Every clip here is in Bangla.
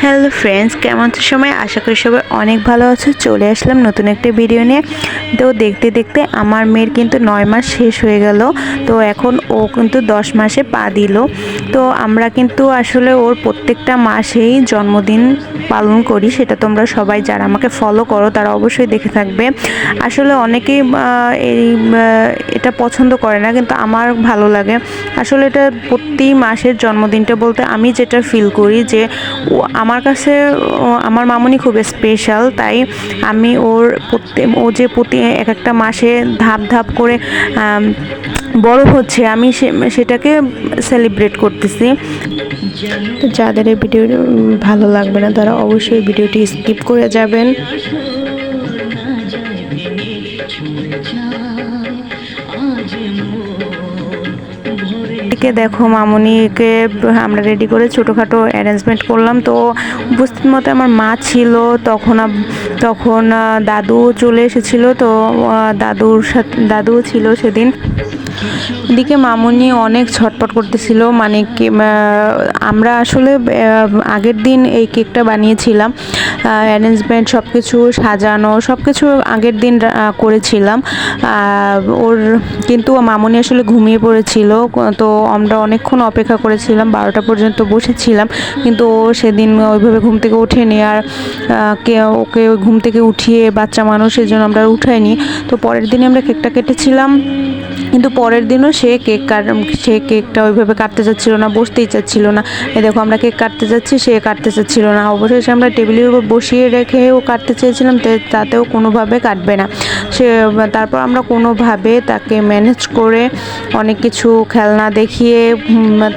হ্যালো ফ্রেন্ডস, কেমন আছো সবাই? আশা করি সবাই অনেক ভালো আছো। চলে আসলাম নতুন একটা ভিডিও নিয়ে। তো দেখতে দেখতে আমার মেয়ের কিন্তু 9 মাস শেষ হয়ে গেল। তো এখন ও কিন্তু 10 মাসে পা দিল। তো আমরা কিন্তু আসলে ওর প্রত্যেকটা মাসেই জন্মদিন পালন করি। সেটা তোমরা সবাই যারা আমাকে ফলো করো তারা অবশ্যই দেখে থাকবে। আসলে অনেকেই এটা পছন্দ করে না, কিন্তু আমার ভালো লাগে। আসলে এটা প্রতি মাসের জন্মদিনটা বলতে আমি যেটা ফিল করি যে আমার কাছে আমার মামুনি খুব স্পেশাল। তাই আমি ও যে প্রতি এক একটা মাসে ধাপ ধাপ করে বড় হচ্ছে, আমি সেটাকে সেলিব্রেট করতেছি। তো যাদের এই ভিডিও ভালো লাগবে না তারা অবশ্যই ভিডিওটি স্কিপ করে যাবেন। দেখো মামুনিকে আমরা রেডি করে ছোটোখাটো অ্যারেঞ্জমেন্ট করলাম। তো উপস্থিত মতো আমার মা ছিল, তখন দাদু চলে এসেছিলো। তো দাদুও ছিল সেদিন। এদিকে মামুনি অনেক ছটপট করতেছিল, মানে কি আমরা আসলে আগের দিন এই কেকটা বানিয়েছিলাম, অ্যারেঞ্জমেন্ট সব কিছু সাজানো সব কিছু আগের দিন করেছিলাম। কিন্তু মামুনি আসলে ঘুমিয়ে পড়েছিল। তো আমরা অনেকক্ষণ অপেক্ষা করেছিলাম, 12টা পর্যন্ত বসেছিলাম, কিন্তু ও সেদিন ওইভাবে ঘুম থেকে ওঠেনি। আর ওকে ঘুম থেকে উঠিয়ে বাচ্চা মানুষ, এই জন্য আমরা উঠাইনি। তো পরের দিনে আমরা কেকটা কেটেছিলাম, কিন্তু পরের দিনও সে কেকটা ওইভাবে কাটতে চাচ্ছিল না, বসতেই চাচ্ছিল না। দেখো আমরা কেক কাটতে যাচ্ছি, সে কাটতে চাচ্ছিল না। অবশেষে আমরা টেবিলের উপর বসিয়ে রেখে ও কাটতে চেয়েছিলাম, তাতেও কোনোভাবে কাটবে না তারপর আমরা কোনোভাবে তাকে ম্যানেজ করে অনেক কিছু খেলনা দেখিয়ে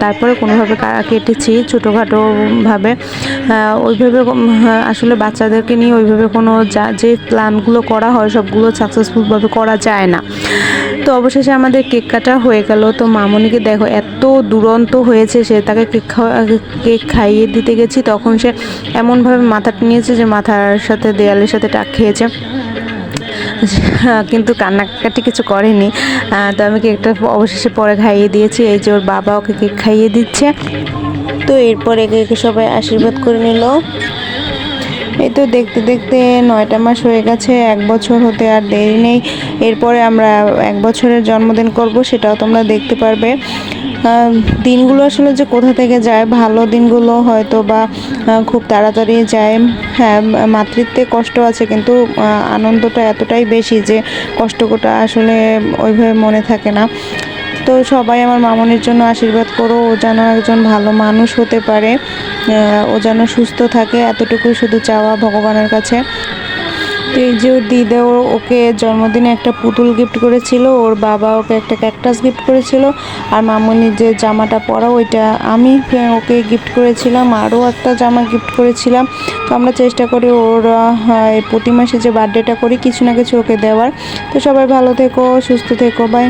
তারপরে কোনোভাবে কেটেছি ছোটোখাটোভাবে। ওইভাবে আসলে বাচ্চাদেরকে নিয়ে ওইভাবে যে প্ল্যানগুলো করা হয় সবগুলো সাকসেসফুলভাবে করা যায় না। তো অবশেষে আমাদের কেক কাটা হয়ে গেল। তো মামুনিকে দেখো এত দুরন্ত হয়েছে, সে তাকে কেক খাইয়ে দিতে গেছি, তখন সে এমনভাবে মাথাটা নিয়েছে যে মাথার সাথে দেয়ালের সাথে টাক খেয়েছে, কিন্তু কান্নাকাটি কিছু করেনি। তো আমি কেকটা অবশেষে পরে খাইয়ে দিয়েছি। এই যে ওর বাবা ওকে কেক খাইয়ে দিচ্ছে। তো এরপর একে সবাই আশীর্বাদ করে নিল। এই তো দেখতে দেখতে 9টা মাস হয়ে গেছে, 1 বছর হতে আর দেরি নেই। এরপরে আমরা 1 বছরের জন্মদিন করব, সেটাও তোমরা দেখতে পারবে। দিনগুলো আসলে যে কোথা থেকে যায়, ভালো দিনগুলো হয়তো বা খুব তাড়াতাড়ি যায়। হ্যাঁ, মাতৃত্বে কষ্ট আছে, কিন্তু আনন্দটা এতটাই বেশি যে কষ্টটা আসলে ওইভাবে মনে থাকে না। তো সবাই আমার মামনির জন্য আশীর্বাদ করো, ও যেন একজন ভালো মানুষ হতে পারে, ও যেন সুস্থ থাকে, এতটুকুই শুধু চাওয়া ভগবানের কাছে। তো এই যে ওর দিদা ওকে জন্মদিনে একটা পুতুল গিফট করেছিল, ওর বাবা ওকে একটা ক্যাকটাস গিফট করেছিল, আর মামনির যে জামাটা পরা ওইটা আমি ওকে গিফট করেছিলাম, আরও একটা জামা গিফট করেছিলাম। তো আমরা চেষ্টা করি ওর প্রতি মাসে যে বার্থডেটা করি কিছু না কিছু ওকে দেওয়ার। তো সবাই ভালো থেকো, সুস্থ থেকো, বাই।